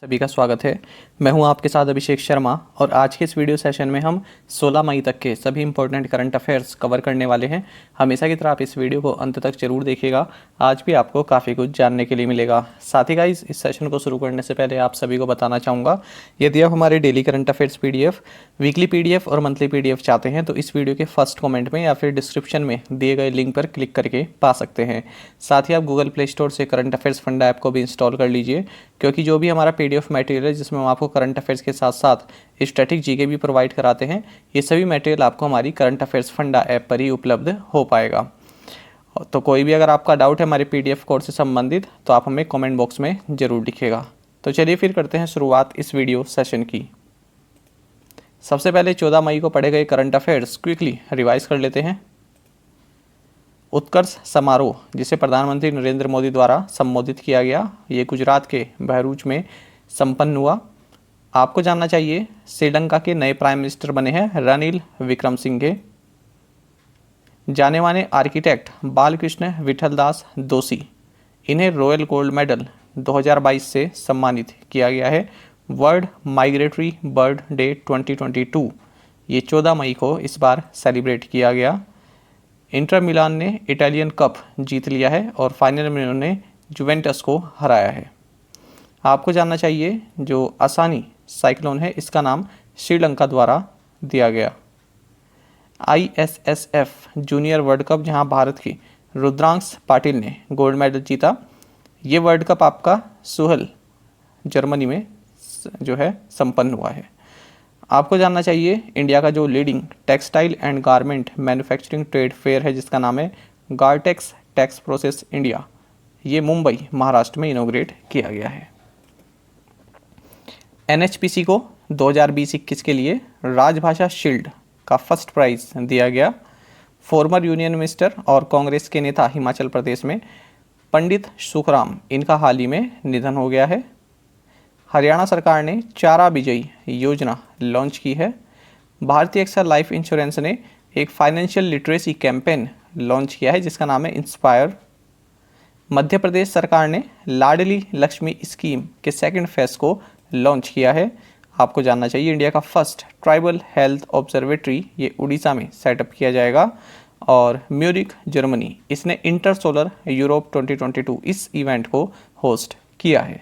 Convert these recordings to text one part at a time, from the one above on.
सभी का स्वागत है। मैं हूं आपके साथ अभिषेक शर्मा और आज के इस वीडियो सेशन में हम 16 मई तक के सभी इंपॉर्टेंट करंट अफेयर्स कवर करने वाले हैं। हमेशा की तरह आप इस वीडियो को अंत तक जरूर देखिएगा। आज भी आपको काफ़ी कुछ जानने के लिए मिलेगा। साथ ही गाइस, इस सेशन को शुरू करने से पहले आप सभी को बताना चाहूँगा, यदि आप हमारे daily current affairs PDF, weekly PDF और मंथली PDF चाहते हैं तो इस वीडियो के फर्स्ट कमेंट में या फिर डिस्क्रिप्शन में दिए गए लिंक पर क्लिक करके पा सकते हैं। साथ ही आप गूगल प्ले स्टोर से करंट अफेयर्स फंडा ऐप को भी इंस्टॉल कर लीजिए, क्योंकि जो भी हमारा PDF मटेरियल है जिसमें हम आपको करंट अफेयर्स के साथ साथ स्टैटिक जीके भी प्रोवाइड कराते हैं, ये सभी मटेरियल आपको हमारी करंट अफेयर्स फंडा ऐप पर ही उपलब्ध हो पाएगा। तो कोई भी अगर आपका डाउट है हमारे PDF कोर्स से संबंधित तो आप हमें कमेंट बॉक्स में ज़रूर लिखिएगा। तो चलिए फिर करते हैं शुरुआत इस वीडियो सेशन की। सबसे पहले 14 मई को पढ़े गए करंट अफेयर्स क्विकली रिवाइज कर लेते हैं। उत्कर्ष समारोह, जिसे प्रधानमंत्री नरेंद्र मोदी द्वारा संबोधित किया गया, ये गुजरात के भरूच में संपन्न हुआ। आपको जानना चाहिए श्रीलंका के नए प्राइम मिनिस्टर बने हैं रणिल विक्रमसिंघे। जाने माने आर्किटेक्ट बालकृष्ण विठलदास दोषी, इन्हें रॉयल गोल्ड मेडल 2022 से सम्मानित किया गया है। वर्ल्ड माइग्रेटरी बर्ड डे 2022, ये 14 मई को इस बार सेलिब्रेट किया गया। इंटर मिलान ने इटालियन कप जीत लिया है और फाइनल में उन्होंने जुवेंटस को हराया है। आपको जानना चाहिए जो असानी साइक्लोन है इसका नाम श्रीलंका द्वारा दिया गया। ISSF जूनियर वर्ल्ड कप, जहां भारत की रुद्रांश पाटिल ने गोल्ड मेडल जीता। ये वर्ल्ड कप आपका सुहल जर्मनी में जो है संपन्न हुआ है। आपको जानना चाहिए इंडिया का जो leading textile and garment manufacturing trade fair है जिसका नाम है गारटेक्स टेक्स प्रोसेस इंडिया, ये मुंबई महाराष्ट्र में इनोग्रेट किया गया है। NHPC को 2020-21 के लिए राजभाषा शील्ड का फर्स्ट प्राइज दिया गया। फॉर्मर यूनियन मिनिस्टर और कांग्रेस के नेता हिमाचल प्रदेश में पंडित सुखराम, इनका हाल ही में निधन हो गया है। हरियाणा सरकार ने चारा विजयी योजना लॉन्च की है। भारतीय एक्सा लाइफ इंश्योरेंस ने एक फाइनेंशियल लिटरेसी कैंपेन लॉन्च किया है जिसका नाम है इंस्पायर। मध्य प्रदेश सरकार ने लाडली लक्ष्मी स्कीम के सेकंड फेज को लॉन्च किया है। आपको जानना चाहिए इंडिया का फर्स्ट ट्राइबल हेल्थ ऑब्जर्वेटरी ये उड़ीसा में सेटअप किया जाएगा। और म्यूरिक जर्मनी, इसने इंटर सोलर यूरोप 2022 इस इवेंट को होस्ट किया है।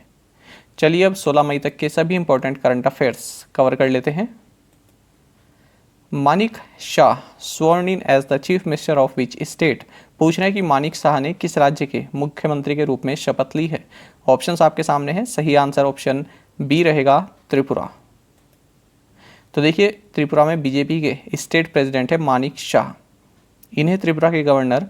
चलिए अब 16 मई तक के सभी इंपॉर्टेंट करंट अफेयर्स कवर कर लेते हैं। Manik Shah sworn in as the chief minister of which state, पूछ रहे हैं कि मानिक शाह ने किस राज्य के मुख्यमंत्री के रूप में शपथ ली है। ऑप्शंस आपके सामने हैं। सही आंसर ऑप्शन बी रहेगा, त्रिपुरा। तो देखिए, त्रिपुरा में बीजेपी के स्टेट प्रेसिडेंट है मानिक शाह। इन्हें त्रिपुरा के गवर्नर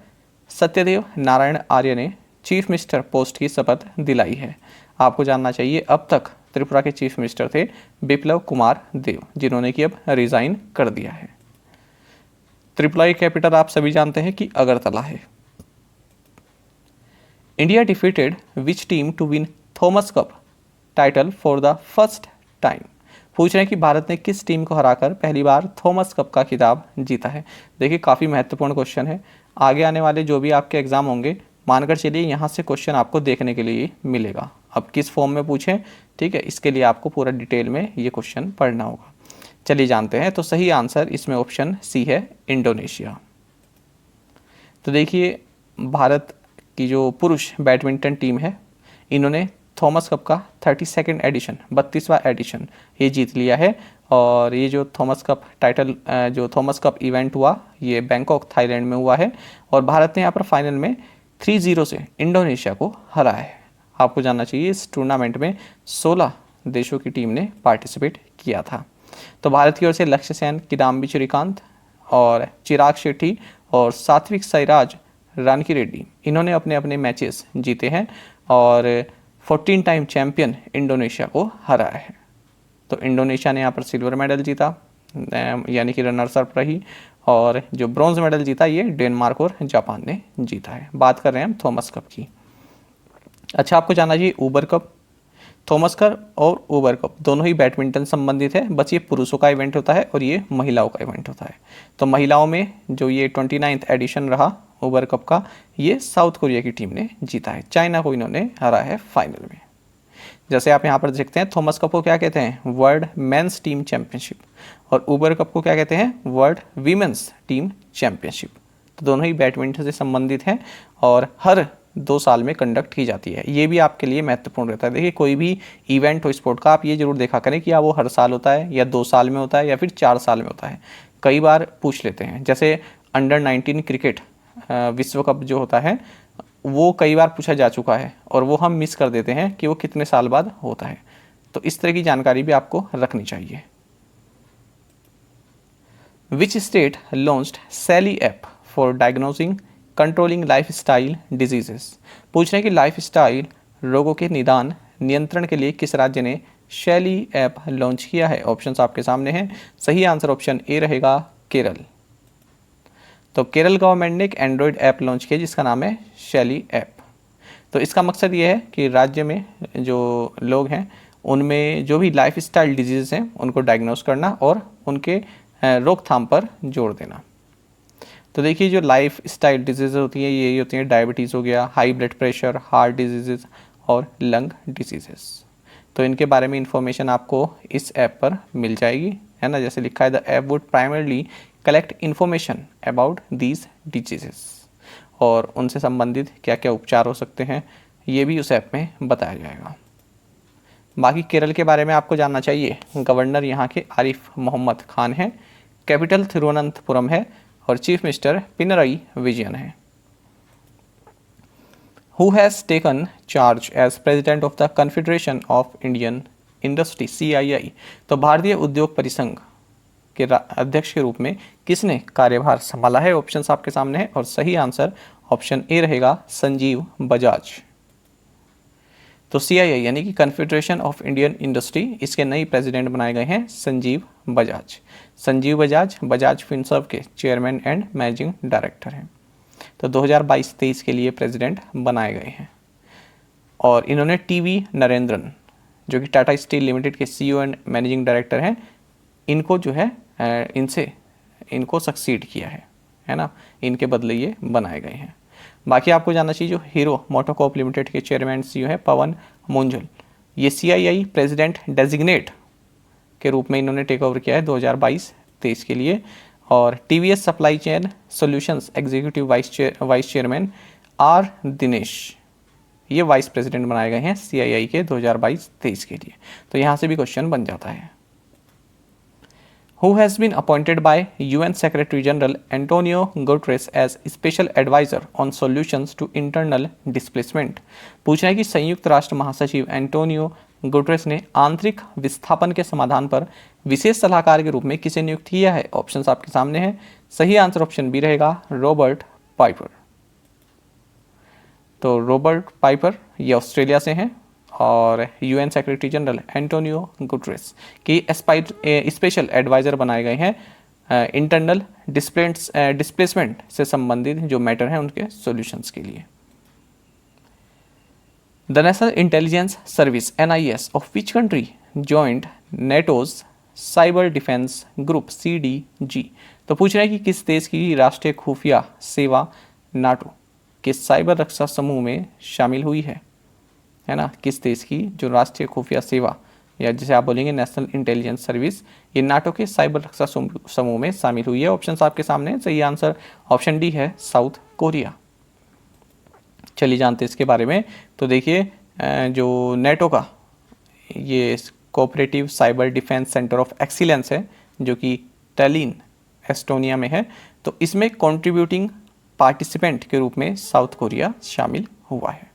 सत्यदेव नारायण आर्य ने चीफ मिनिस्टर पोस्ट की शपथ दिलाई है। आपको जानना चाहिए अब तक त्रिपुरा के चीफ मिनिस्टर थे बिप्लब कुमार देव, जिन्होंने कि अब रिजाइन कर दिया है। त्रिपुरा की कैपिटल आप सभी जानते हैं कि अगरतला है। India defeated which team to win Thomas Cup title for the first time, पूछ रहे हैं कि भारत ने किस टीम को हराकर पहली बार थॉमस कप का खिताब जीता है। देखिए, काफ़ी महत्वपूर्ण क्वेश्चन है। आगे आने वाले जो भी आपके एग्जाम होंगे, मानकर चलिए यहाँ से क्वेश्चन आपको देखने के लिए मिलेगा। अब किस फॉर्म में पूछें, ठीक है, इसके लिए आपको पूरा डिटेल में ये क्वेश्चन पढ़ना होगा। चलिए जानते हैं। तो सही आंसर इसमें ऑप्शन सी है, इंडोनेशिया। तो देखिए, भारत की जो पुरुष बैडमिंटन टीम है, इन्होंने थॉमस कप का 32वां एडिशन 32वां एडिशन ये जीत लिया है। और ये जो थॉमस कप टाइटल जो थॉमस कप इवेंट हुआ, ये बैंकॉक थाईलैंड में हुआ है। और भारत ने यहाँ पर फाइनल में 3-0 से इंडोनेशिया को हराया है। आपको जानना चाहिए इस टूर्नामेंट में 16 देशों की टीम ने पार्टिसिपेट किया था। तो भारत की ओर से लक्ष्य सेन, किदाम्बी श्रीकांत और चिराग शेट्टी और सात्विक साईराज रानकीरेड्डी, इन्होंने अपने अपने मैचेस जीते हैं और 14 टाइम चैंपियन इंडोनेशिया को हराया है। तो इंडोनेशिया ने यहाँ पर सिल्वर मेडल जीता, यानी कि रनर्स अप रही। और जो ब्रॉन्ज मेडल जीता ये डेनमार्क और जापान ने जीता है। बात कर रहे हैं हम थॉमस कप की। अच्छा, आपको जानना चाहिए ऊबर कप। थॉमस कप और ऊबर कप दोनों ही बैडमिंटन संबंधित है, बस ये पुरुषों का इवेंट होता है और ये महिलाओं का इवेंट होता है। तो महिलाओं में जो ये 29वां एडिशन रहा ऊबर कप का, ये साउथ कोरिया की टीम ने जीता है। चाइना को इन्होंने हरा है फाइनल में। जैसे आप यहाँ पर देखते हैं थॉमस कप को क्या कहते हैं, वर्ल्ड मेंस टीम चैंपियनशिप, और उबर कप को क्या कहते हैं, वर्ल्ड वीमेंस टीम चैंपियनशिप। तो दोनों ही बैडमिंटन से संबंधित हैं और हर 2 साल में कंडक्ट की जाती है। ये भी आपके लिए महत्वपूर्ण रहता है। देखिए कोई भी इवेंट हो स्पोर्ट का, आप ये जरूर देखा करें कि वो हर साल होता है या 2 साल में होता है या फिर 4 साल में होता है। कई बार पूछ लेते हैं, जैसे अंडर 19 क्रिकेट विश्व कप जो होता है वो कई बार पूछा जा चुका है और वो हम मिस कर देते हैं कि वो कितने साल बाद होता है। तो इस तरह की जानकारी भी आपको रखनी चाहिए। Which state launched sally app for diagnosing controlling lifestyle diseases. पूछ रहे हैं कि लाइफस्टाइल रोगों के निदान नियंत्रण के लिए किस राज्य ने शैली ऐप लॉन्च किया है। ऑप्शंस आपके सामने हैं। सही आंसर ऑप्शन ए रहेगा, केरल। तो केरल गवर्नमेंट ने एक एंड्रॉयड ऐप लॉन्च किया जिसका नाम है शैली ऐप। तो इसका मकसद ये है कि राज्य में जो लोग हैं उनमें जो भी लाइफस्टाइल डिजीज़ हैं उनको डायग्नोस करना और उनके रोकथाम पर जोर देना। तो देखिए जो लाइफ स्टाइल डिजीज़ होती हैं यही होती हैं, डायबिटीज़ हो गया, high blood pressure, heart disease और लंग डिजीज़ेस। तो इनके बारे में इंफॉर्मेशन आपको इस ऐप पर मिल जाएगी, है ना। जैसे लिखा है the app would primarily collect information about these diseases, और उनसे संबंधित क्या क्या उपचार हो सकते हैं ये भी उस ऐप में बताया जाएगा। बाकी केरल के बारे में आपको जानना चाहिए। गवर्नर यहाँ के आरिफ मोहम्मद खान हैं, कैपिटल तिरुवनंतपुरम है और चीफ मिनिस्टर पिनरई विजयन है। Who has taken charge as president of the Confederation of Indian Industry CII? तो भारतीय उद्योग परिसंघ के अध्यक्ष के रूप में किसने कार्यभार संभाला है। ऑप्शंस आपके सामने है और सही आंसर ऑप्शन ए रहेगा, संजीव बजाज। तो CII यानी कि कन्फेडरेशन ऑफ इंडियन इंडस्ट्री, इसके नए प्रेसिडेंट बनाए गए हैं संजीव बजाज। संजीव बजाज बजाज फिनसर्व के चेयरमैन एंड मैनेजिंग डायरेक्टर हैं। तो 2022-23 के लिए प्रेसिडेंट बनाए गए हैं। और इन्होंने टीवी नरेंद्रन जो कि टाटा स्टील लिमिटेड के CEO एंड मैनेजिंग डायरेक्टर हैं, इनको जो है इनको सक्सीड किया है ना। इनके बदले ये बनाए गए हैं। बाकी आपको जानना चाहिए जो हीरो मोटोकॉर्प लिमिटेड के चेयरमैन CEO है पवन मुंजल, ये CII प्रेसिडेंट डेजिग्नेट के रूप में इन्होंने टेक ओवर किया है 2022-23 के लिए। और TVS supply chain solutions executive vice chairman are Dinesh, ये वाइस प्रेसिडेंट बनाए गए हैं CII के 2022-23 के लिए। तो यहाँ से भी क्वेश्चन बन जाता है। Who has been appointed by UN Secretary General Antonio Guterres as Special Advisor on Solutions to Internal Displacement? पूछना है कि संयुक्त राष्ट्र महासचिव एंटोनियो गुटरेस ने आंतरिक विस्थापन के समाधान पर विशेष सलाहकार के रूप में किसे नियुक्त किया है। ऑप्शंस आपके सामने हैं। सही आंसर ऑप्शन बी रहेगा, रॉबर्ट पाइपर। तो रॉबर्ट पाइपर ये ऑस्ट्रेलिया से हैं और UN secretary general Antonio Guterres की स्पेशल एडवाइज़र बनाए गए हैं इंटरनल डिस्प्लेसमेंट से संबंधित जो मैटर हैं उनके सॉल्यूशंस के लिए। The national intelligence service NIS of which country joint NATO's cyber defence group CDG? तो पूछ रहे हैं कि किस देश की राष्ट्रीय खुफिया सेवा नाटो के साइबर रक्षा समूह में शामिल हुई है ना। किस देश की जो राष्ट्रीय खुफिया सेवा या जिसे आप बोलेंगे नेशनल इंटेलिजेंस सर्विस, ये नाटो के साइबर रक्षा समूह में शामिल हुई है। ऑप्शन आपके सामने, सही आंसर ऑप्शन डी है, साउथ कोरिया। चलिए जानते हैं इसके बारे में। तो देखिए जो नेटो का ये cooperative cyber defence centre of excellence है जो कि टैलिन एस्टोनिया में है, तो इसमें कंट्रीब्यूटिंग पार्टिसिपेंट के रूप में साउथ कोरिया शामिल हुआ है।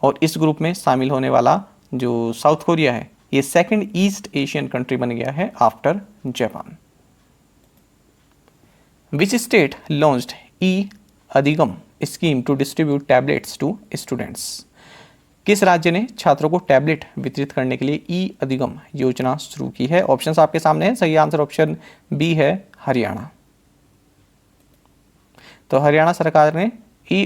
और इस ग्रुप में शामिल होने वाला जो साउथ कोरिया है ये सेकंड ईस्ट एशियन कंट्री बन गया है after Japan. Which state launched Adhigam scheme to distribute tablets to students? किस राज्य ने छात्रों को टैबलेट वितरित करने के लिए अधिगम योजना शुरू की है? ऑप्शंस आपके सामने हैं। सही आंसर ऑप्शन बी है, हरियाणा। तो हरियाणा सरकार ने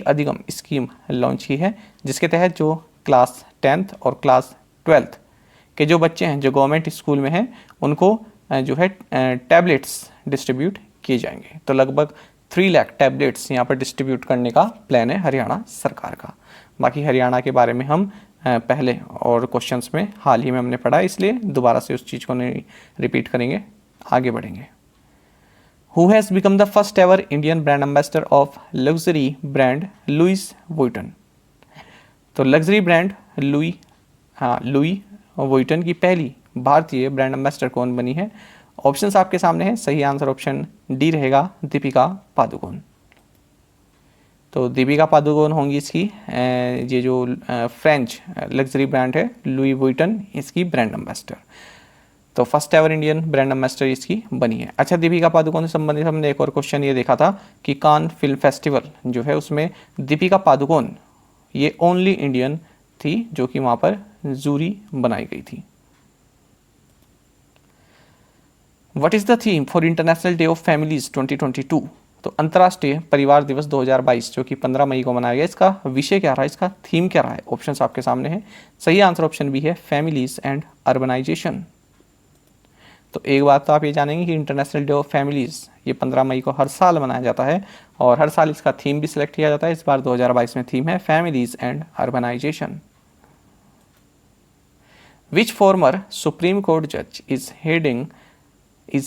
अधिगम स्कीम लॉन्च की है जिसके तहत जो क्लास 10th और क्लास 12th के जो बच्चे हैं जो गवर्नमेंट स्कूल में हैं उनको जो है टैबलेट्स डिस्ट्रीब्यूट किए जाएंगे। तो लगभग 3 लाख टैबलेट्स यहाँ पर डिस्ट्रीब्यूट करने का प्लान है हरियाणा सरकार का। बाकी हरियाणा के बारे में हम पहले और क्वेश्चंस में हाल ही में हमने पढ़ा है, इसलिए दोबारा से उस चीज़ को नहीं रिपीट करेंगे, आगे बढ़ेंगे। Who has become the first ever Indian brand ambassador of luxury brand Louis Vuitton. तो लग्जरी ब्रांड लुई वुइटन की पहली भारतीय ब्रांड एम्बेसडर कौन बनी है? ऑप्शंस आपके सामने हैं। सही आंसर ऑप्शन डी रहेगा, दीपिका पादुकोण। तो दीपिका पादुकोण होंगी इसकी ये जो फ्रेंच लग्जरी ब्रांड है लुई वुइटन, इसकी ब्रांड एम्बेसडर। तो first ever Indian brand ambassador इसकी बनी है। अच्छा, दीपिका पादुकोण से संबंधित हमने एक और क्वेश्चन ये देखा था कि कान फिल्म फेस्टिवल जो है उसमें दीपिका पादुकोण ये ओनली इंडियन थी जो कि वहाँ पर जूरी बनाई गई थी। What is the theme for international day of families 2022? तो अंतर्राष्ट्रीय परिवार दिवस 2022 जो कि 15 मई को मनाया गया, इसका विषय क्या रहा है, इसका थीम क्या रहा है? ऑप्शंस आपके सामने हैं। सही आंसर ऑप्शन बी है, फैमिलीज एंड अर्बनाइजेशन। तो एक बात तो आप ये जानेंगे कि इंटरनेशनल डे ऑफ फैमिलीज ये 15 मई को हर साल मनाया जाता है और हर साल इसका थीम भी सिलेक्ट किया जाता है। इस बार 2022 में थीम है families and urbanisation. Which former Supreme Court जज is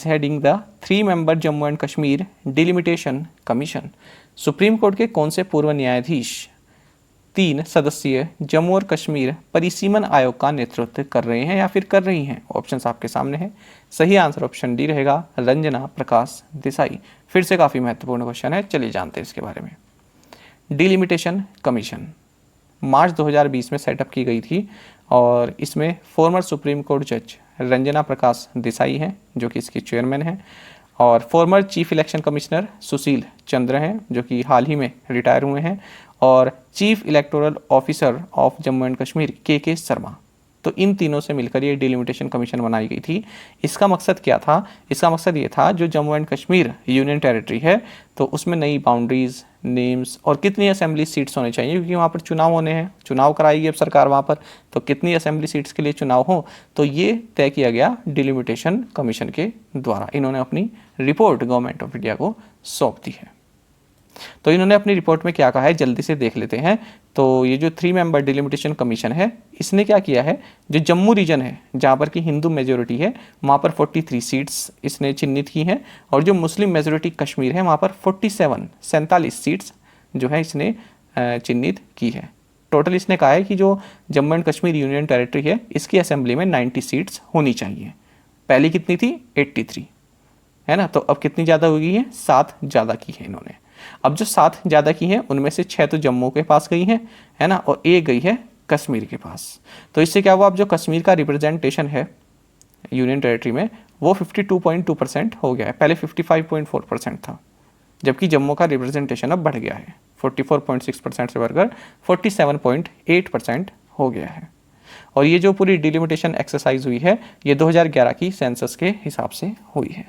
heading the 3-member Jammu and Kashmir delimitation commission. Supreme Court के कौन से पूर्व न्यायाधीश 3 सदस्यीय जम्मू और कश्मीर परिसीमन आयोग का नेतृत्व कर रहे हैं या फिर कर रही हैं? ऑप्शंस आपके सामने हैं। सही आंसर ऑप्शन डी रहेगा, रंजना प्रकाश देसाई। फिर से काफ़ी महत्वपूर्ण क्वेश्चन है, चलिए जानते हैं इसके बारे में। डिलिमिटेशन कमीशन मार्च 2020 में सेटअप की गई थी और इसमें फॉर्मर सुप्रीम कोर्ट जज रंजना प्रकाश देसाई हैं जो कि इसके चेयरमैन हैं और former chief election commissioner Sushil Chandra हैं जो कि हाल ही में रिटायर हुए हैं और chief electoral officer of Jammu and Kashmir के शर्मा। तो इन तीनों से मिलकर ये डिलिमिटेशन कमीशन बनाई गई थी। इसका मकसद क्या था? इसका मकसद ये था जो Jammu and Kashmir union territory है तो उसमें नई बाउंड्रीज, नेम्स और कितनी असेंबली सीट्स होने चाहिए, क्योंकि वहाँ पर चुनाव होने हैं, चुनाव कराएगी अब सरकार वहाँ पर, तो कितनी असेंबली सीट्स के लिए चुनाव हो, तो ये तय किया गया डिलिमिटेशन कमीशन के द्वारा। इन्होंने अपनी रिपोर्ट गवर्नमेंट ऑफ इंडिया को सौंप दी है। तो इन्होंने अपनी रिपोर्ट में क्या कहा है जल्दी से देख लेते हैं। तो ये जो 3-member डिलिमिटेशन कमीशन है इसने क्या किया है, जो जम्मू रीजन है जहाँ पर कि हिंदू मेजोरिटी है वहाँ पर 43 सीट्स इसने चिन्हित की हैं और जो मुस्लिम मेजोरिटी कश्मीर है वहाँ पर 47 सीट्स जो है इसने चिन्हित की है। टोटल इसने कहा है कि जो Jammu and Kashmir union territory है इसकी असेंबली में 90 सीट्स होनी चाहिए। पहले कितनी थी? 83 है ना। तो अब कितनी ज़्यादा हो गई है? 7 ज़्यादा की है इन्होंने। अब जो 7 ज़्यादा की हैं उनमें से 6 तो जम्मू के पास गई हैं, है ना, और 1 गई है कश्मीर के पास। तो इससे क्या हुआ, अब जो कश्मीर का रिप्रेजेंटेशन है यूनियन टेरिटरी में वो 52.2% हो गया है। पहले 55.4% था, जबकि जम्मू का रिप्रेजेंटेशन अब बढ़ गया है, 44.6% से बढ़कर 47.8% हो गया है। और ये जो पूरी डिलिमिटेशन एक्सरसाइज हुई है ये 2011 की सेंसस के हिसाब से हुई है।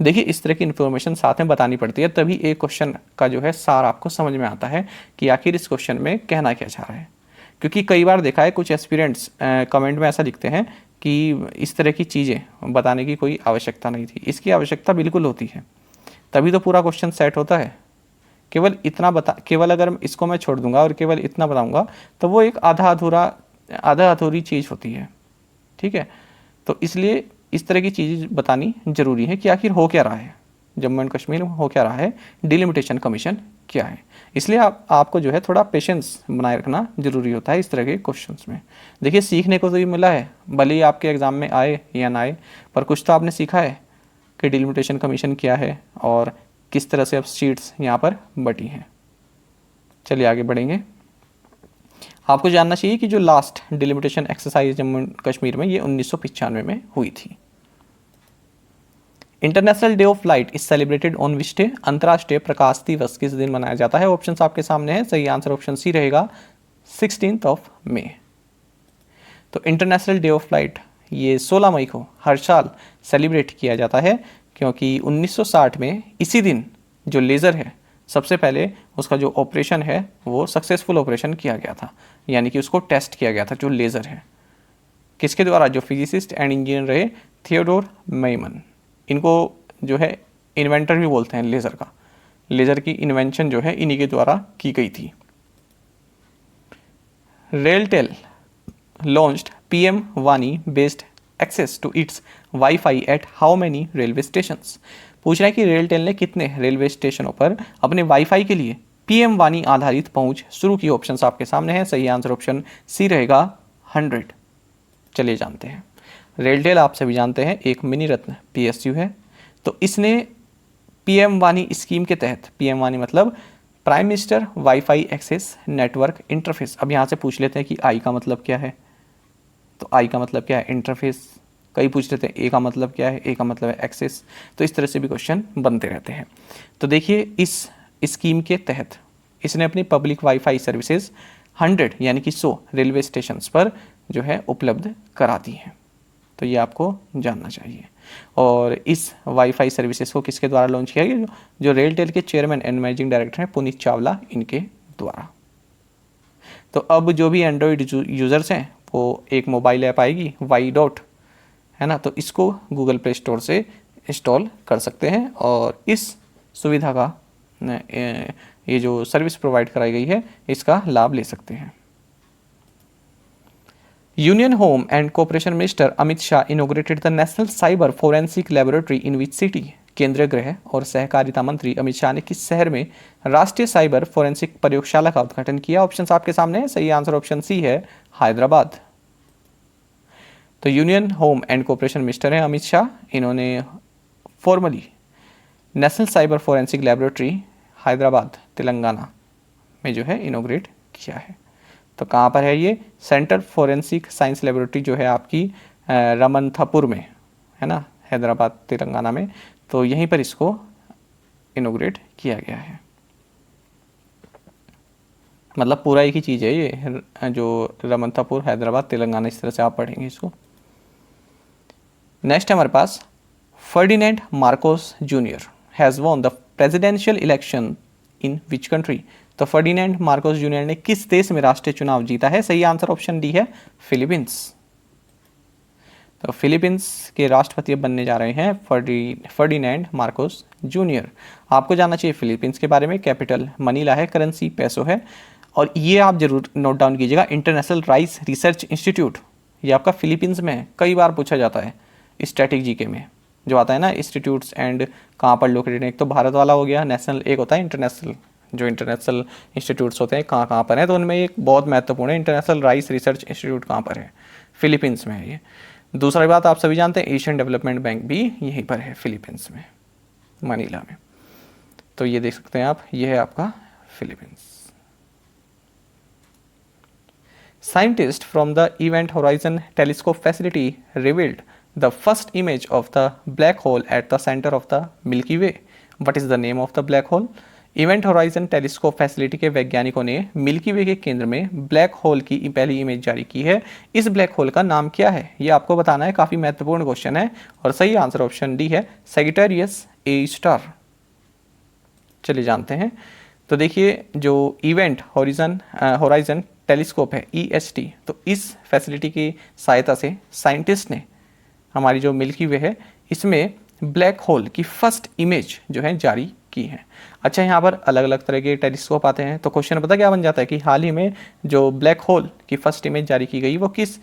देखिए, इस तरह की इन्फॉर्मेशन साथ में बतानी पड़ती है, तभी एक क्वेश्चन का जो है सार आपको समझ में आता है कि आखिर इस क्वेश्चन में कहना क्या चाह रहा है। क्योंकि कई बार देखा है कुछ एस्पिरेंट्स कमेंट में ऐसा लिखते हैं कि इस तरह की चीज़ें बताने की कोई आवश्यकता नहीं थी। इसकी आवश्यकता बिल्कुल होती है, तभी तो पूरा क्वेश्चन सेट होता है। केवल अगर इसको मैं छोड़ दूंगा और केवल इतना बताऊंगा तो वो एक आधा अधूरी चीज़ होती है, ठीक है। तो इसलिए इस तरह की चीज़ बतानी जरूरी है कि आखिर हो क्या रहा है, जम्मू एंड कश्मीर में हो क्या रहा है, डिलिमिटेशन कमीशन क्या है। इसलिए आपको जो है थोड़ा पेशेंस बनाए रखना जरूरी होता है इस तरह के क्वेश्चंस में। देखिए, सीखने को तो ये मिला है, भले ही आपके एग्ज़ाम में आए या ना आए, पर कुछ तो आपने सीखा है कि डिलिमिटेशन कमीशन क्या है और किस तरह से अब सीट्स यहाँ पर बटी हैं। चलिए आगे बढ़ेंगे। आपको जानना चाहिए कि जो last delimitation exercise Jammu and Kashmir में ये 1995 में हुई थी। International day of light is celebrated on which day? अंतर्राष्ट्रीय प्रकाश दिवस किस दिन मनाया जाता है? ऑप्शंस आपके सामने हैं। सही आंसर ऑप्शन सी रहेगा, 16 मई। तो इंटरनेशनल डे ऑफ लाइट ये 16 मई को हर साल सेलिब्रेट किया जाता है, क्योंकि 1960 में इसी दिन जो लेज़र है सबसे पहले उसका जो ऑपरेशन है वो सक्सेसफुल ऑपरेशन किया गया था, यानी कि उसको टेस्ट किया गया था जो लेज़र है। किसके द्वारा? जो फिजिसिस्ट एंड इंजीनियर रहे थियोडोर मेमन। इनको जो है इन्वेंटर भी बोलते हैं लेज़र का। लेज़र की इन्वेंशन जो है इन्हीं के द्वारा की गई थी। RailTel launched PM Vani based access to its Wi-Fi at how many railway stations? पूछ रहा है कि रेलटेल ने कितने रेलवे स्टेशनों पर अपने वाईफाई के लिए पीएम वानी आधारित पहुंच शुरू की। ऑप्शंस आपके सामने हैं, सही आंसर ऑप्शन सी रहेगा 100। चलिए जानते हैं। रेलटेल आप सभी जानते हैं एक मिनी रत्न पीएसयू है, तो इसने पीएम वानी स्कीम के तहत, पीएम वानी मतलब prime minister wifi access network interface. अब यहाँ से पूछ लेते हैं कि आई का मतलब क्या है, तो आई का मतलब क्या है इंटरफेस। कई पूछ लेते हैं ए का मतलब क्या है, ए का मतलब है एक्सेस। तो इस तरह से भी क्वेश्चन बनते रहते हैं। तो देखिए इस स्कीम के तहत इसने अपनी पब्लिक वाईफाई सर्विसेज 100 यानी कि 100 रेलवे स्टेशंस पर जो है उपलब्ध करा दी हैं। तो ये आपको जानना चाहिए। और इस वाईफाई सर्विसेज को किसके द्वारा लॉन्च किया गया? जो रेलटेल के चेयरमैन एंड मैनेजिंग डायरेक्टर हैं पुनीत चावला, इनके द्वारा। तो अब जो भी एंड्रॉयड यूज़र्स हैं वो एक मोबाइल ऐप आएगी वाई डॉट, है ना, तो इसको गूगल प्ले स्टोर से इंस्टॉल कर सकते हैं और इस सुविधा का ये जो सर्विस प्रोवाइड कराई गई है इसका लाभ ले सकते हैं। Union home and corporation minister Amit Shah inaugurated the national cyber forensic laboratory in which city? केंद्रीय गृह और सहकारिता मंत्री अमित शाह ने किस शहर में राष्ट्रीय साइबर फोरेंसिक प्रयोगशाला का उद्घाटन किया? ऑप्शंस आपके सामने है, सही आंसर ऑप्शन सी है हैदराबाद। तो union home and corporation minister हैं अमित शाह, इन्होंने formally national cyber forensic laboratory Hyderabad Telangana में जो है इनोग्रेट किया है। तो कहाँ पर है ये? सेंटर फोरेंसिक साइंस लेबोरेटरी जो है आपकी रमनथापुर में, है ना, हैदराबाद तेलंगाना में। तो यहीं पर इसको इनोग्रेट किया गया है। मतलब पूरा एक ही चीज़ है ये, जो रमनथापुर हैदराबाद तेलंगाना, इस तरह से आप पढ़ेंगे इसको। नेक्स्ट है हमारे पास Ferdinand Marcos Junior has won the presidential election in which country? तो फर्डिनेंड मार्कोस जूनियर ने किस देश में राष्ट्रीय चुनाव जीता है? सही आंसर ऑप्शन डी है फिलीपींस। तो फिलीपींस के राष्ट्रपति अब बनने जा रहे हैं फर्डिनेंड मार्कोस जूनियर। आपको जानना चाहिए फिलीपींस के बारे में। कैपिटल मनीला है, करेंसी पेसो है। और ये आप जरूर नोट डाउन कीजिएगा, इंटरनेशनल राइस रिसर्च इंस्टीट्यूट, ये आपका फिलीपींस में है। कई बार पूछा जाता है स्टैटिक जीके में, जो आता है ना इंस्टीट्यूट्स एंड कहाँ पर लोकेटेड। एक तो भारत वाला हो गया नेशनल, एक होता है इंटरनेशनल। जो इंटरनेशनल इंस्टीट्यूट्स होते हैं कहाँ कहाँ पर हैं, तो उनमें एक बहुत महत्वपूर्ण है इंटरनेशनल राइस रिसर्च इंस्टीट्यूट कहाँ पर है? फिलीपींस में है ये। दूसरी बात आप सभी जानते हैं एशियन डेवलपमेंट बैंक भी यहीं पर है फिलीपींस में, मनीला में। तो ये देख सकते हैं आप, ये है आपका Philippines. Scientists from the Event Horizon Telescope facility revealed the first image of the black hole at the center of the Milky Way. What is the name of the black hole? Event horizon telescope facility के वैज्ञानिकों ने milky वे के केंद्र में black hole की पहली image जारी की है। इस ब्लैक होल का नाम क्या है, ये आपको बताना है। काफ़ी महत्वपूर्ण क्वेश्चन है और सही आंसर ऑप्शन डी है सैजिटेरियस ए स्टार। चलिए जानते हैं। तो देखिए जो इवेंट होराइजन टेलीस्कोप है EST, तो इस फैसिलिटी की सहायता से साइंटिस्ट ने हमारी जो मिल्की वे है इसमें ब्लैक होल की फर्स्ट इमेज जो है जारी की है। अच्छा, यहाँ पर अलग अलग तरह के टेलीस्कोप आते हैं, तो क्वेश्चन पता क्या बन जाता है कि हाल ही में जो ब्लैक होल की फर्स्ट इमेज जारी की गई वो किस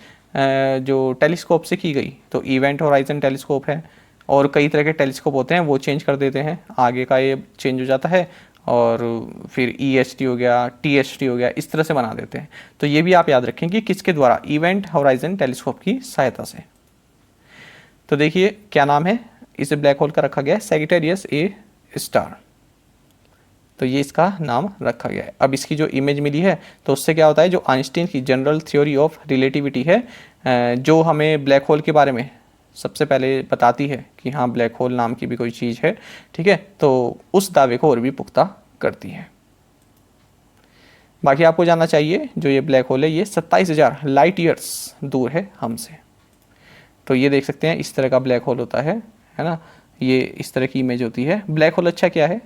जो टेलीस्कोप से की गई? तो इवेंट होराइजन टेलीस्कोप है। और कई तरह के टेलीस्कोप होते हैं, वो चेंज कर देते हैं, आगे का ये चेंज हो जाता है और फिर EST हो गया, TST हो गया, इस तरह से बना देते हैं। तो ये भी आप याद रखें कि किसके द्वारा? इवेंट होराइजन टेलीस्कोप की सहायता से। तो देखिए क्या नाम है इसे ब्लैक होल का रखा गया है, सैजिटेरियस ए स्टार। तो ये इसका नाम रखा गया है। अब इसकी जो इमेज मिली है तो उससे क्या होता है, जो आइंस्टीन की जनरल थ्योरी ऑफ रिलेटिविटी है, जो हमें ब्लैक होल के बारे में सबसे पहले बताती है कि हाँ ब्लैक होल नाम की भी कोई चीज़ है, ठीक है, तो उस दावे को और भी पुख्ता करती है। बाकी आपको जानना चाहिए जो ये ब्लैक होल है ये 27,000 लाइट ईयर्स दूर है हमसे। तो ये देख सकते हैं इस तरह का ब्लैक होल होता है ना, ये इस तरह की इमेज होती है। ब्लैक होल अच्छा क्या है,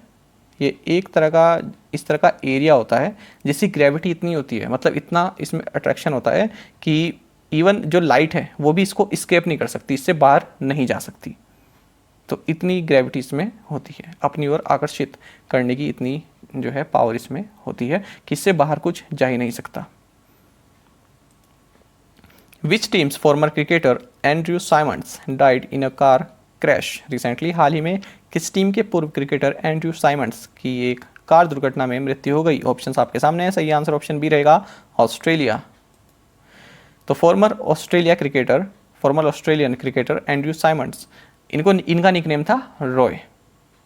ये एक तरह का इस तरह का एरिया होता है जिसकी ग्रेविटी इतनी होती है, मतलब इतना इसमें अट्रैक्शन होता है कि इवन जो लाइट है वो भी इसको स्केप नहीं कर सकती, इससे बाहर नहीं जा सकती। तो इतनी ग्रेविटी इसमें होती है, अपनी ओर आकर्षित करने की इतनी जो है पावर इसमें होती है कि इससे बाहर कुछ जा ही नहीं सकता। Which teams former cricketer Andrew Symonds died in a car crash recently. हाल ही में किस टीम के पूर्व क्रिकेटर एंड्रयू साइमंड्स की एक कार दुर्घटना में मृत्यु हो गई। ऑप्शंस आपके सामने है, सही आंसर ऑप्शन बी रहेगा ऑस्ट्रेलिया। तो farmer Australian cricketer Andrew Symonds, इनका निकनेम था रॉय।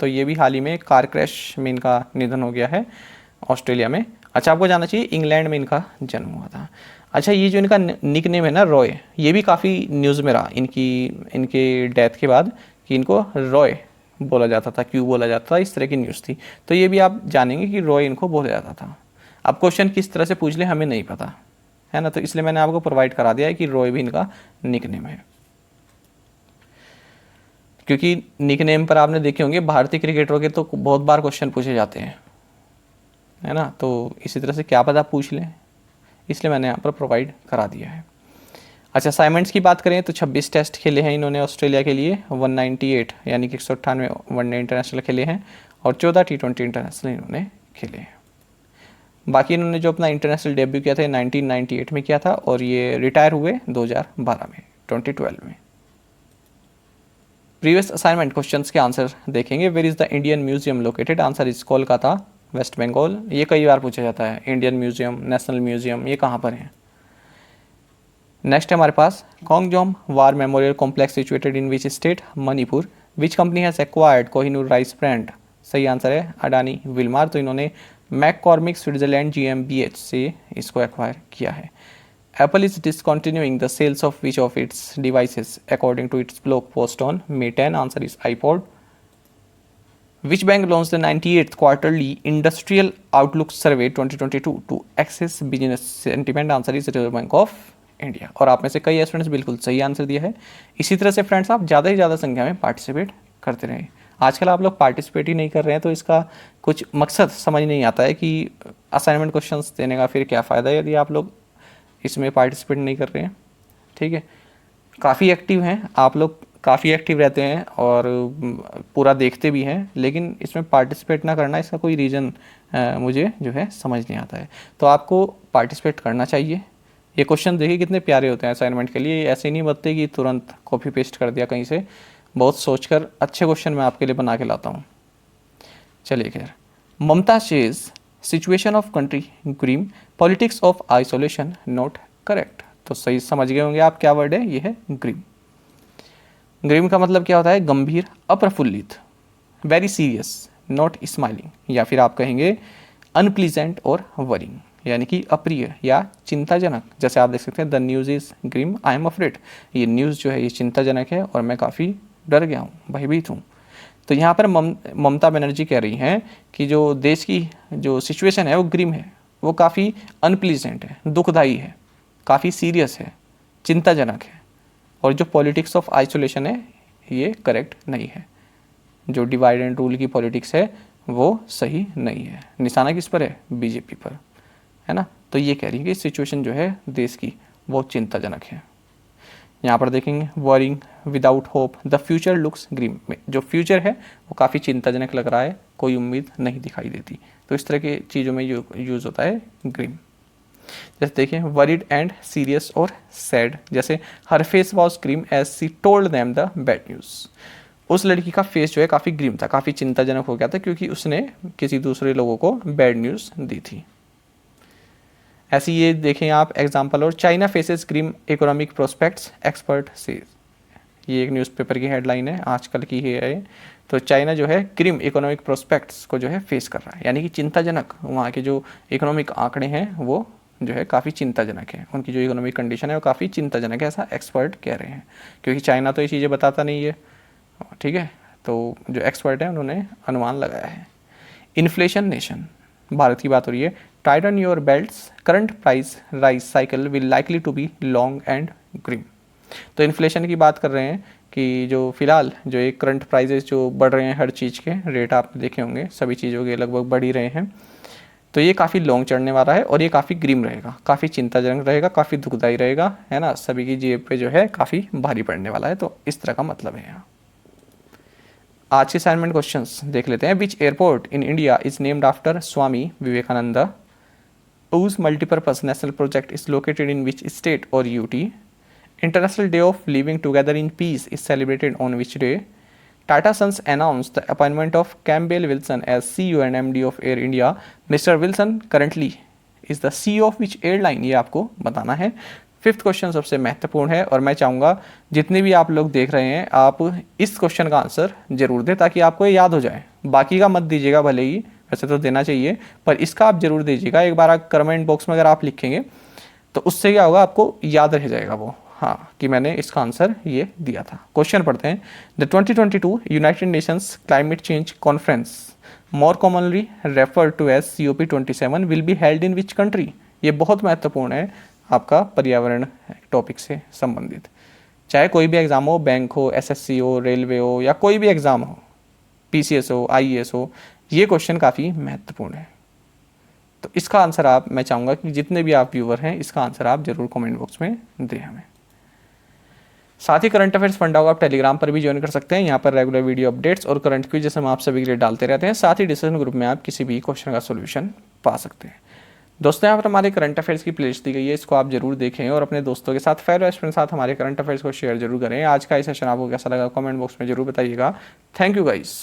तो ये भी हाल ही में कार क्रैश में इनका निधन हो गया है ऑस्ट्रेलिया में। अच्छा, आपको जानना चाहिए इंग्लैंड में इनका जन्म हुआ था। अच्छा, ये जो इनका निकनेम है ना रॉय, ये भी काफ़ी न्यूज़ में रहा इनके डेथ के बाद कि इनको रॉय बोला जाता था, क्यों बोला जाता था, इस तरह की न्यूज़ थी। तो ये भी आप जानेंगे कि रॉय इनको बोला जाता था। अब क्वेश्चन किस तरह से पूछ ले हमें नहीं पता है ना, तो इसलिए मैंने आपको प्रोवाइड करा दिया है कि रॉय भी इनका निकनेम है। क्योंकि निकनेम पर आपने देखे होंगे भारतीय क्रिकेटरों के तो बहुत बार क्वेश्चन पूछे जाते हैं, है ना, तो इसी तरह से क्या पता पूछ लें, इसलिए मैंने यहाँ पर प्रोवाइड करा दिया है। अच्छा, साइमंड्स की बात करें तो 26 टेस्ट खेले हैं इन्होंने ऑस्ट्रेलिया के लिए, 198 यानी कि 198 वनडे इंटरनेशनल खेले हैं और 14 T20 इंटरनेशनल इन्होंने खेले हैं। बाकी इन्होंने जो अपना इंटरनेशनल डेब्यू किया था 1998 में किया था और ये रिटायर हुए 2012 में 2012 में। प्रीवियस असाइनमेंट क्वेश्चंस के आंसर देखेंगे। Where is the Indian Museum located. Answer is Kolkata, West Bengal. ये कई बार पूछा जाता है, इंडियन म्यूजियम, नेशनल म्यूजियम, ये कहाँ पर है। नेक्स्ट है हमारे पास Kongjom war memorial complex situated in which state, Manipur. Which company has acquired Kohinoor rice brand. सही आंसर है अडानी विल्मार। तो इन्होंने मैककॉर्मिक स्विट्जरलैंड GmbH से इसको एक्वायर किया है। Apple is discontinuing the sales of which of its devices according to its blog post on May 10। Answer is iPod। Which bank launched the 98th quarterly industrial outlook survey 2022 to access business sentiment। Answer is reserve bank of India. और आप में से कई students बिल्कुल सही answer दिया है। इसी तरह से फ्रेंड्स आप ज़्यादा से ज़्यादा संख्या में पार्टिसिपेट करते रहें। आजकल आप लोग पार्टिसिपेट ही नहीं कर रहे हैं, तो इसका कुछ मकसद समझ नहीं आता है कि असाइनमेंट क्वेश्चंस देने का फिर क्या फ़ायदा है यदि आप लोग इसमें पार्टिसिपेट नहीं कर रहे हैं। ठीक है, काफ़ी एक्टिव हैं आप लोग, काफ़ी एक्टिव रहते हैं और पूरा देखते भी हैं, लेकिन इसमें पार्टिसिपेट ना करना, इसका कोई रीज़न मुझे जो है समझ नहीं आता है। तो आपको पार्टिसिपेट करना चाहिए। ये क्वेश्चन देखिए कितने प्यारे होते हैं असाइनमेंट के लिए, ऐसे नहीं बनते कि तुरंत कॉपी पेस्ट कर दिया कहीं से, बहुत सोचकर अच्छे क्वेश्चन मैं आपके लिए बना के लाता हूँ। चलिए खैर, Mamata she's situation of country grim, politics of isolation not correct. तो सही समझ गए होंगे आप क्या वर्ड है, ये है ग्रीम। ग्रीम का मतलब क्या होता है, गंभीर, अप्रफुल्लित, वेरी सीरियस, नॉट स्माइलिंग, या फिर आप कहेंगे अनप्लीजेंट और वरिंग, यानी कि अप्रिय या चिंताजनक। जैसे आप देख सकते हैं the news is grim I am afraid, ये न्यूज़ जो है ये चिंताजनक है और मैं काफ़ी डर गया हूँ, भयभीत हूँ। तो यहाँ पर ममता बनर्जी कह रही हैं कि जो देश की जो सिचुएशन है वो ग्रीम है, वो काफ़ी अनप्लीजेंट है, दुखदाई है, काफ़ी सीरियस है, चिंताजनक है, और जो पॉलिटिक्स ऑफ आइसोलेशन है ये करेक्ट नहीं है। जो डिवाइड एंड रूल की पॉलिटिक्स है वो सही नहीं है। निशाना किस पर है, बीजेपी पर, है ना। तो ये कह रही है कि सिचुएशन जो है देश की वो चिंताजनक है। यहाँ पर देखेंगे worrying, without hope, the future looks grim, जो फ्यूचर है वो काफ़ी चिंताजनक लग रहा है, कोई उम्मीद नहीं दिखाई देती। तो इस तरह की चीज़ों में यूज़ होता है ग्रीम। जैसे देखिए वरीड एंड सीरियस और सैड, जैसे her face was grim as she told them the bad news. उस लड़की का फेस जो है काफ़ी ग्रीम था, काफ़ी चिंताजनक हो गया था, क्योंकि उसने किसी दूसरे लोगों को बैड न्यूज़ दी थी। ऐसी ये देखें आप एग्जाम्पल, और China faces grim economic prospects expert से, ये एक न्यूज़पेपर की हेडलाइन है, आजकल की है। तो चाइना जो है ग्रीम इकोनॉमिक प्रोस्पेक्ट्स को जो है फेस कर रहा है, यानी कि चिंताजनक, वहाँ के जो इकोनॉमिक आंकड़े हैं वो जो है काफ़ी चिंताजनक है, उनकी जो इकोनॉमिक कंडीशन है वो काफ़ी चिंताजनक है, ऐसा एक्सपर्ट कह रहे हैं। क्योंकि चाइना तो ये चीज़ें बताता नहीं है, ठीक है, तो जो एक्सपर्ट है उन्होंने अनुमान लगाया है। इन्फ्लेशन नेशन, भारत की बात हो रही है। Tighten your belts, current price rise cycle will likely to be long and grim. तो इन्फ्लेशन की बात कर रहे हैं कि जो फिलहाल जो एक करंट प्राइजेस जो बढ़ रहे हैं, हर चीज़ के रेट आप देखे होंगे, सभी चीज़ों के लगभग बढ़ ही रहे हैं। तो ये काफ़ी लॉन्ग चढ़ने वाला है और ये काफ़ी ग्रीम रहेगा, काफ़ी चिंताजनक रहेगा, काफ़ी दुखदाई रहेगा, है ना, सभी की जेब पे जो है काफ़ी भारी पड़ने वाला है। तो इस तरह का मतलब है यहाँ। आज के असाइनमेंट क्वेश्चंस देख लेते हैं। Which airport in India is named after Swami Vivekananda. Whose multipurpose national project is located in which state or UT? International day of living together in peace is celebrated on which day? Tata Sons announced the appointment of Campbell Wilson as CEO and MD of Air India. Mr. Wilson currently is the CEO of which airline? ये आपको बताना है। Fifth question सबसे महत्वपूर्ण है और मैं चाहूँगा जितने भी आप लोग देख रहे हैं आप इस क्वेश्चन का आंसर जरूर दें ताकि आपको ये याद हो जाए। बाकी का मत दीजिएगा, भले ही वैसे तो देना चाहिए पर इसका आप जरूर दीजिएगा। एक बार कमेंट बॉक्स में अगर आप लिखेंगे तो उससे क्या होगा, आपको याद रह जाएगा वो, हाँ, कि मैंने इसका आंसर ये दिया था। क्वेश्चन पढ़ते हैं। The 2022 United Nations climate change conference, more commonly refer to as COP27, will be held in which country? ये बहुत महत्वपूर्ण है आपका पर्यावरण टॉपिक से संबंधित। चाहे कोई भी एग्जाम हो, बैंक हो, SSC हो, रेलवे हो या कोई भी एग्जाम हो, PCS हो, IAS हो, ये क्वेश्चन काफ़ी महत्वपूर्ण है। तो इसका आंसर आप, मैं चाहूँगा कि जितने भी आप व्यूअर हैं इसका आंसर आप जरूर कमेंट बॉक्स में दें हमें। साथ ही करंट अफेयर्स फंडा को आप टेलीग्राम पर भी ज्वाइन कर सकते हैं। यहाँ पर रेगुलर वीडियो अपडेट्स और करंट क्विज हम आप सभी के लिए डालते रहते हैं। साथ ही डिस्कशन ग्रुप में आप किसी भी क्वेश्चन का सोल्यूशन पा सकते हैं। दोस्तों, यहाँ पर हमारे करंट अफेयर्स की प्लेलिस्ट दी गई है, इसको आप जरूर देखें और अपने दोस्तों के साथ, फेलो स्टूडेंट के साथ हमारे करंट अफेयर्स को शेयर जरूर करें। आज का ये सेशन आपको कैसा लगा कमेंट बॉक्स में जरूर बताइएगा। Thank you guys.